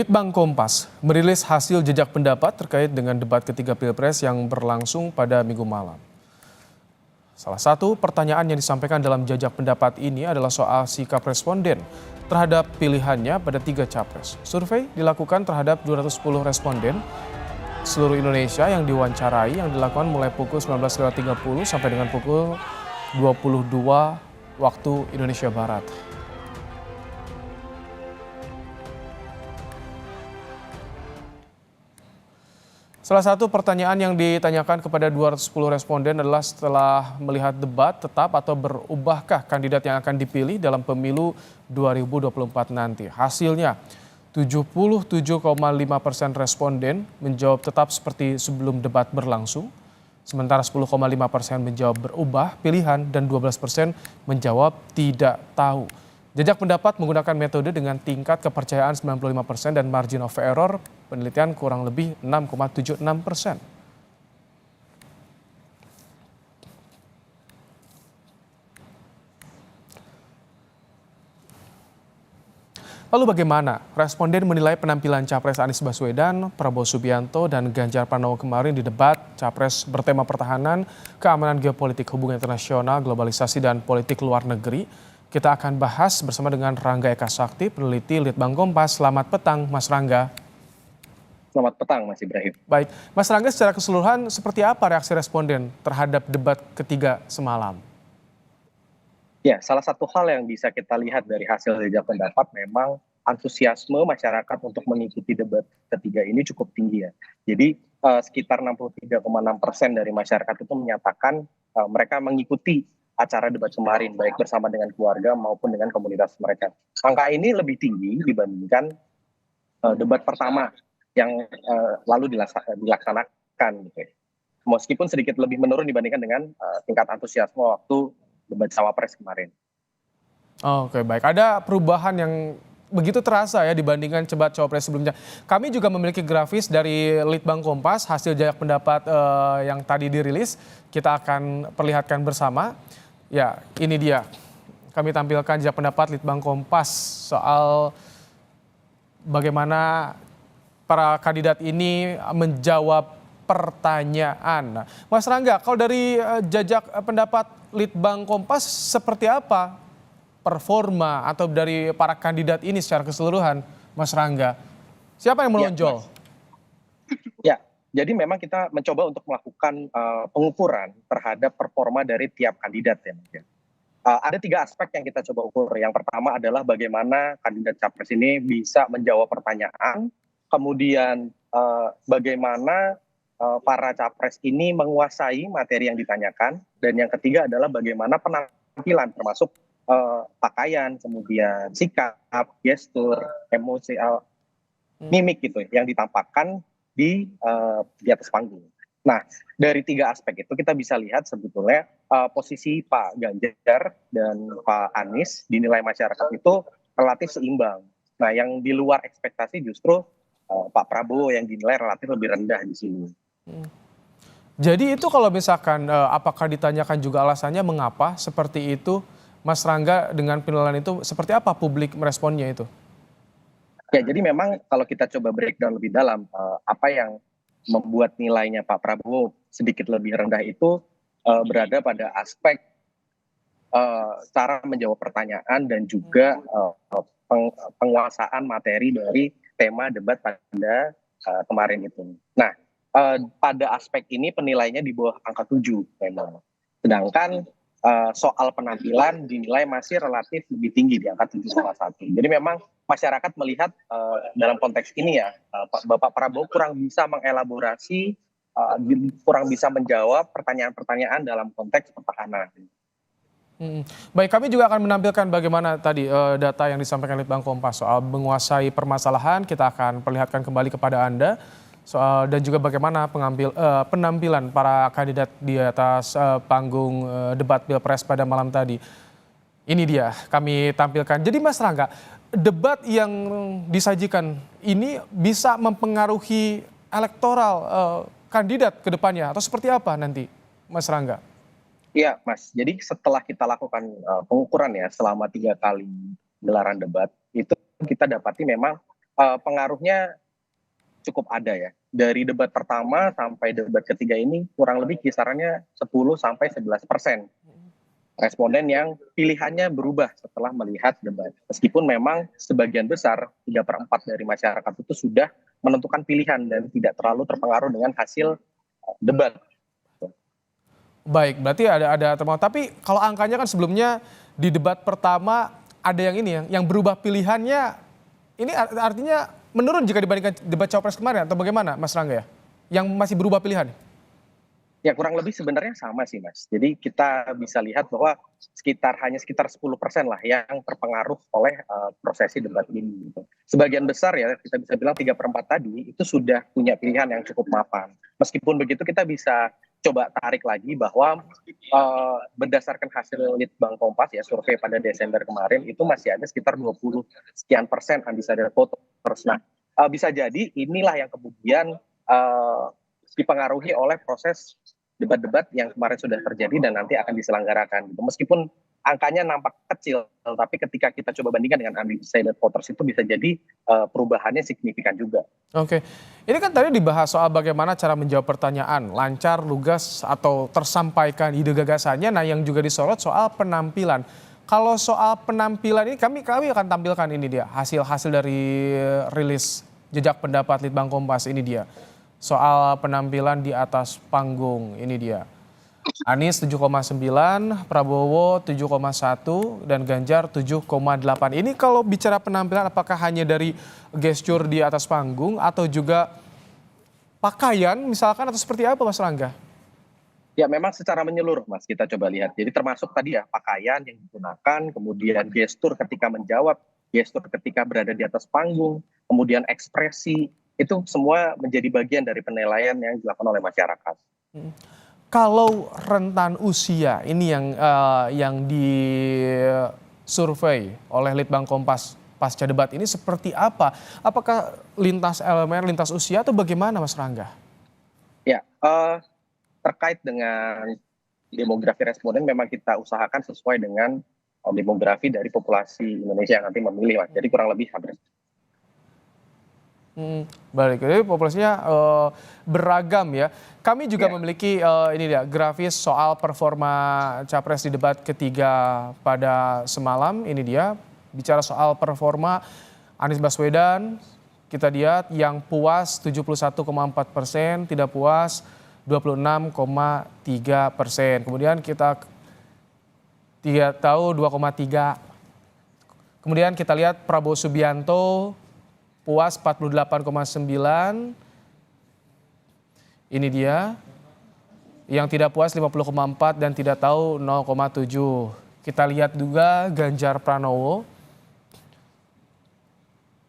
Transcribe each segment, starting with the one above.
Litbang Kompas merilis hasil jejak pendapat terkait dengan debat ketiga Pilpres yang berlangsung pada Minggu malam. Salah satu pertanyaan yang disampaikan dalam jejak pendapat ini adalah soal sikap responden terhadap pilihannya pada 3 capres. Survei dilakukan terhadap 210 responden seluruh Indonesia yang diwawancarai yang dilakukan mulai pukul 19.30 sampai dengan pukul 22 waktu Indonesia Barat. Salah satu pertanyaan yang ditanyakan kepada 210 responden adalah setelah melihat debat tetap atau berubahkah kandidat yang akan dipilih dalam pemilu 2024 nanti. Hasilnya 77,5% responden menjawab tetap seperti sebelum debat berlangsung, sementara 10,5% menjawab berubah pilihan dan 12% menjawab tidak tahu. Jejak pendapat menggunakan metode dengan tingkat kepercayaan 95% dan margin of error penelitian kurang lebih 6,76%. Lalu bagaimana responden menilai penampilan Capres Anies Baswedan, Prabowo Subianto, dan Ganjar Pranowo kemarin di debat Capres bertema pertahanan, keamanan geopolitik, hubungan internasional, globalisasi, dan politik luar negeri? Kita akan bahas bersama dengan Rangga Eka Sakti, peneliti Litbang Kompas. Selamat petang, Mas Rangga. Selamat petang, Mas Ibrahim. Baik, Mas Rangga, secara keseluruhan seperti apa reaksi responden terhadap debat ketiga semalam? Ya, salah satu hal yang bisa kita lihat dari hasil jejak pendapat memang antusiasme masyarakat untuk mengikuti debat ketiga ini cukup tinggi ya. Jadi sekitar 63,6% dari masyarakat itu menyatakan mereka mengikuti acara debat kemarin, baik bersama dengan keluarga maupun dengan komunitas mereka. Angka ini lebih tinggi dibandingkan debat pertama yang lalu dilaksanakan. Gitu ya. Meskipun sedikit lebih menurun dibandingkan dengan tingkat antusiasme waktu debat cawapres kemarin. Oke, baik. Ada perubahan yang begitu terasa ya dibandingkan debat cawapres sebelumnya. Kami juga memiliki grafis dari Litbang Kompas, hasil jejak pendapat yang tadi dirilis. Kita akan perlihatkan bersama. Ya, ini dia. Kami tampilkan jejak pendapat Litbang Kompas soal bagaimana para kandidat ini menjawab pertanyaan. Mas Rangga, kalau dari jejak pendapat Litbang Kompas seperti apa performa atau dari para kandidat ini secara keseluruhan, Mas Rangga? Siapa yang menonjol? Ya, jadi memang kita mencoba untuk melakukan pengukuran terhadap performa dari tiap kandidat ya. Ada 3 aspek yang kita coba ukur. Yang pertama adalah bagaimana kandidat capres ini bisa menjawab pertanyaan, kemudian bagaimana para capres ini menguasai materi yang ditanyakan, dan yang ketiga adalah bagaimana penampilan termasuk pakaian, kemudian sikap, gestur, emosi, mimik gitu yang ditampakkan di atas panggung. Nah, dari 3 aspek itu kita bisa lihat sebetulnya posisi Pak Ganjar dan Pak Anies dinilai masyarakat itu relatif seimbang. Nah, yang di luar ekspektasi justru Pak Prabowo yang dinilai relatif lebih rendah di sini. Jadi itu kalau misalkan apakah ditanyakan juga alasannya mengapa seperti itu, Mas Rangga, dengan penilaian itu seperti apa publik meresponnya itu? Ya, jadi memang kalau kita coba breakdown lebih dalam, apa yang membuat nilainya Pak Prabowo sedikit lebih rendah itu berada pada aspek cara menjawab pertanyaan dan juga penguasaan materi dari tema debat pada kemarin itu. Nah, pada aspek ini penilaiannya di bawah angka 7 memang. Sedangkan soal penampilan dinilai masih relatif lebih tinggi di angka 7,1. Jadi memang masyarakat melihat dalam konteks ini ya, Bapak Prabowo kurang bisa mengelaborasi, kurang bisa menjawab pertanyaan-pertanyaan dalam konteks pertahanan. Baik, kami juga akan menampilkan bagaimana tadi data yang disampaikan Litbang Kompas soal menguasai permasalahan. Kita akan perlihatkan kembali kepada Anda soal dan juga bagaimana penampilan para kandidat di atas panggung debat Pilpres pada malam tadi. Ini dia kami tampilkan. Jadi Mas Rangga, debat yang disajikan ini bisa mempengaruhi elektoral kandidat ke depannya atau seperti apa nanti, Mas Rangga? Iya, Mas. Jadi setelah kita lakukan pengukuran ya selama 3 kali gelaran debat, itu kita dapati memang pengaruhnya cukup ada ya. Dari debat pertama sampai debat ketiga ini kurang lebih kisarannya 10-11% responden yang pilihannya berubah setelah melihat debat. Meskipun memang sebagian besar 3/4 dari masyarakat itu sudah menentukan pilihan dan tidak terlalu terpengaruh dengan hasil debat. Baik, berarti ada terpengaruh. Tapi kalau angkanya kan sebelumnya di debat pertama ada yang ini yang berubah pilihannya, ini artinya menurun jika dibandingkan debat cawapres kemarin atau bagaimana Mas Rangga ya? Yang masih berubah pilihan? Ya kurang lebih sebenarnya sama sih Mas. Jadi kita bisa lihat bahwa hanya sekitar 10% lah yang terpengaruh oleh prosesi debat ini gitu. Sebagian besar ya kita bisa bilang 3/4 tadi itu sudah punya pilihan yang cukup mapan. Meskipun begitu kita bisa coba tarik lagi bahwa berdasarkan hasil Litbang Kompas ya survei pada Desember kemarin itu masih ada sekitar 20 sekian persen undecided voters. Nah, bisa jadi inilah yang kemudian dipengaruhi oleh proses debat-debat yang kemarin sudah terjadi dan nanti akan diselenggarakan gitu. Meskipun angkanya nampak kecil, tapi ketika kita coba bandingkan dengan undecided voters itu bisa jadi perubahannya signifikan juga. Oke, ini kan tadi dibahas soal bagaimana cara menjawab pertanyaan, lancar, lugas, atau tersampaikan ide gagasannya. Nah, yang juga disorot soal penampilan. Kalau soal penampilan ini kami akan tampilkan ini dia hasil dari rilis jejak pendapat Litbang Kompas ini dia. Soal penampilan di atas panggung ini dia. Anies 7,9, Prabowo 7,1, dan Ganjar 7,8. Ini kalau bicara penampilan apakah hanya dari gestur di atas panggung atau juga pakaian misalkan atau seperti apa Mas Rangga? Ya memang secara menyeluruh Mas kita coba lihat. Jadi termasuk tadi ya pakaian yang digunakan, kemudian gestur ketika menjawab, gestur ketika berada di atas panggung, kemudian ekspresi, itu semua menjadi bagian dari penilaian yang dilakukan oleh masyarakat. Kalau rentan usia ini yang disurvei oleh Litbang Kompas pasca debat ini seperti apa? Apakah lintas elemen, lintas usia atau bagaimana Mas Rangga? Ya, terkait dengan demografi responden memang kita usahakan sesuai dengan demografi dari populasi Indonesia yang nanti memilih Mas. Jadi kurang lebih hampir. Balik, jadi populasinya beragam ya. Kami juga memiliki ini dia grafis soal performa capres di debat ketiga pada semalam. Ini dia bicara soal performa Anies Baswedan. Kita lihat yang puas 71,4%, tidak puas 26,3%. Kemudian kita tahu 2,3. Kemudian kita lihat Prabowo Subianto puas 48,9. Ini dia. Yang tidak puas 50,4 dan tidak tahu 0,7. Kita lihat juga Ganjar Pranowo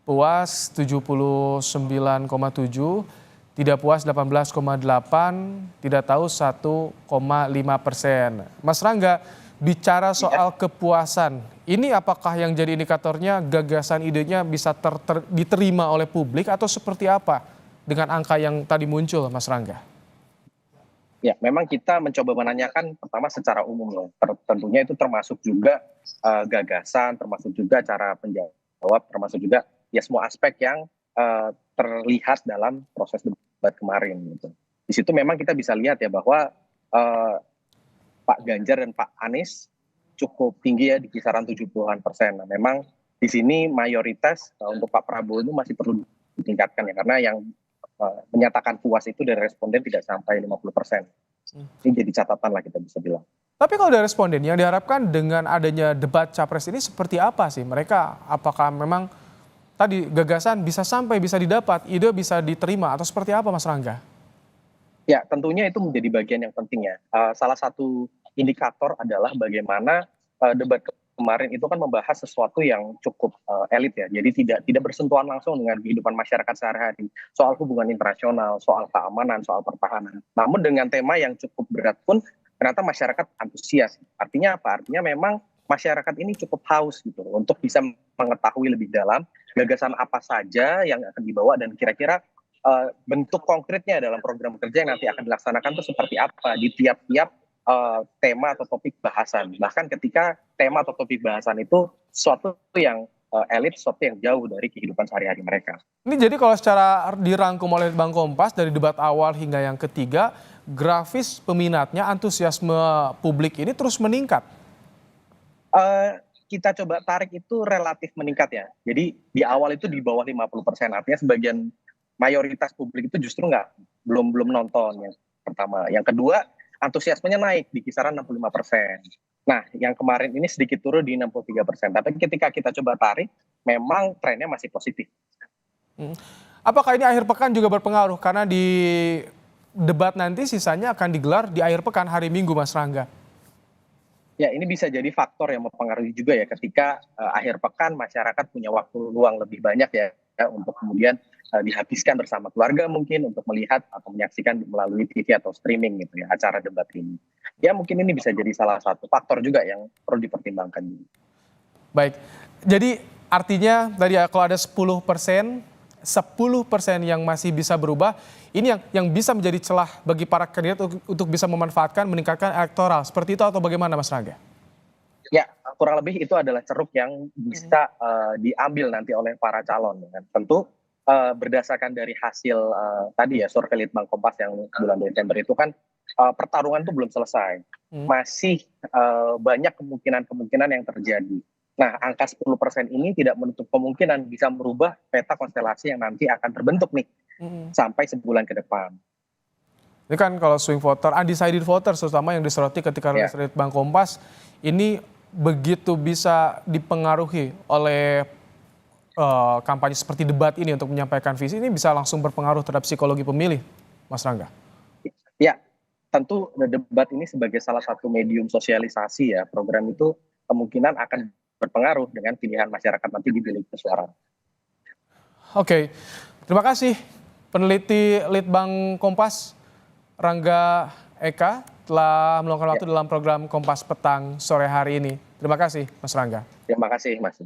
puas 79,7, tidak puas 18,8, tidak tahu 1,5%. Mas Rangga, bicara soal kepuasan, ini apakah yang jadi indikatornya gagasan idenya bisa diterima oleh publik atau seperti apa dengan angka yang tadi muncul Mas Rangga? Ya, memang kita mencoba menanyakan pertama secara umum loh. Tentunya itu termasuk juga gagasan, termasuk juga cara menjawab, termasuk juga ya semua aspek yang terlihat dalam proses debat kemarin gitu. Di situ memang kita bisa lihat ya bahwa Pak Ganjar dan Pak Anies cukup tinggi ya di kisaran 70-an%. Nah, memang di sini mayoritas untuk Pak Prabowo itu masih perlu ditingkatkan ya karena yang menyatakan puas itu dari responden tidak sampai 50%. Ini jadi catatan lah kita bisa bilang. Tapi kalau dari responden yang diharapkan dengan adanya debat capres ini seperti apa sih? Mereka apakah memang tadi gagasan bisa didapat, ide bisa diterima atau seperti apa Mas Rangga? Ya, tentunya itu menjadi bagian yang penting ya. Salah satu indikator adalah bagaimana debat kemarin itu kan membahas sesuatu yang cukup elit ya. Jadi tidak bersentuhan langsung dengan kehidupan masyarakat sehari-hari. Soal hubungan internasional, soal keamanan, soal pertahanan. Namun dengan tema yang cukup berat pun ternyata masyarakat antusias. Artinya apa? Artinya memang masyarakat ini cukup haus gitu untuk bisa mengetahui lebih dalam gagasan apa saja yang akan dibawa dan kira-kira bentuk konkretnya dalam program kerja yang nanti akan dilaksanakan itu seperti apa di tiap-tiap tema atau topik bahasan. Bahkan ketika tema atau topik bahasan itu sesuatu yang elit sesuatu yang jauh dari kehidupan sehari-hari mereka. Ini jadi kalau secara dirangkum oleh Bang Kompas dari debat awal hingga yang ketiga, grafis peminatnya, antusiasme publik ini terus meningkat. Kita coba tarik itu relatif meningkat ya. Jadi di awal itu di bawah 50%, artinya sebagian mayoritas publik itu justru belum nonton yang pertama. Yang kedua, antusiasmenya naik di kisaran 65%. Nah, yang kemarin ini sedikit turun di 63%. Tapi ketika kita coba tarik, memang trennya masih positif. Apakah ini akhir pekan juga berpengaruh? Karena di debat nanti sisanya akan digelar di akhir pekan hari Minggu, Mas Rangga. Ya, ini bisa jadi faktor yang mempengaruhi juga ya ketika akhir pekan masyarakat punya waktu luang lebih banyak ya untuk kemudian dihabiskan bersama keluarga mungkin untuk melihat atau menyaksikan melalui TV atau streaming gitu ya acara debat ini. Ya mungkin ini bisa jadi salah satu faktor juga yang perlu dipertimbangkan. Baik, jadi artinya tadi ya kalau ada 10% yang masih bisa berubah, ini yang bisa menjadi celah bagi para kandidat untuk bisa memanfaatkan, meningkatkan elektoral. Seperti itu atau bagaimana, Mas Rangga? Ya, kurang lebih itu adalah ceruk yang bisa diambil nanti oleh para calon. Kan. Tentu berdasarkan dari hasil tadi ya survei Litbang Kompas yang bulan Desember itu kan pertarungan itu belum selesai. Masih banyak kemungkinan yang terjadi. Nah, angka 10% ini tidak menutup kemungkinan bisa merubah peta konstelasi yang nanti akan terbentuk nih sampai sebulan ke depan. Ini kan kalau swing voter, undecided voters terutama yang disoroti ketika rilis Litbang Kompas, ini begitu bisa dipengaruhi oleh kampanye seperti debat ini untuk menyampaikan visi, ini bisa langsung berpengaruh terhadap psikologi pemilih, Mas Rangga? Ya, tentu debat ini sebagai salah satu medium sosialisasi ya, program itu kemungkinan akan berpengaruh dengan pilihan masyarakat nanti di bilik suara. Oke, terima kasih peneliti Litbang Kompas Rangga Eka telah meluangkan waktu dalam program Kompas Petang sore hari ini. Terima kasih Mas Rangga. Terima kasih Mas.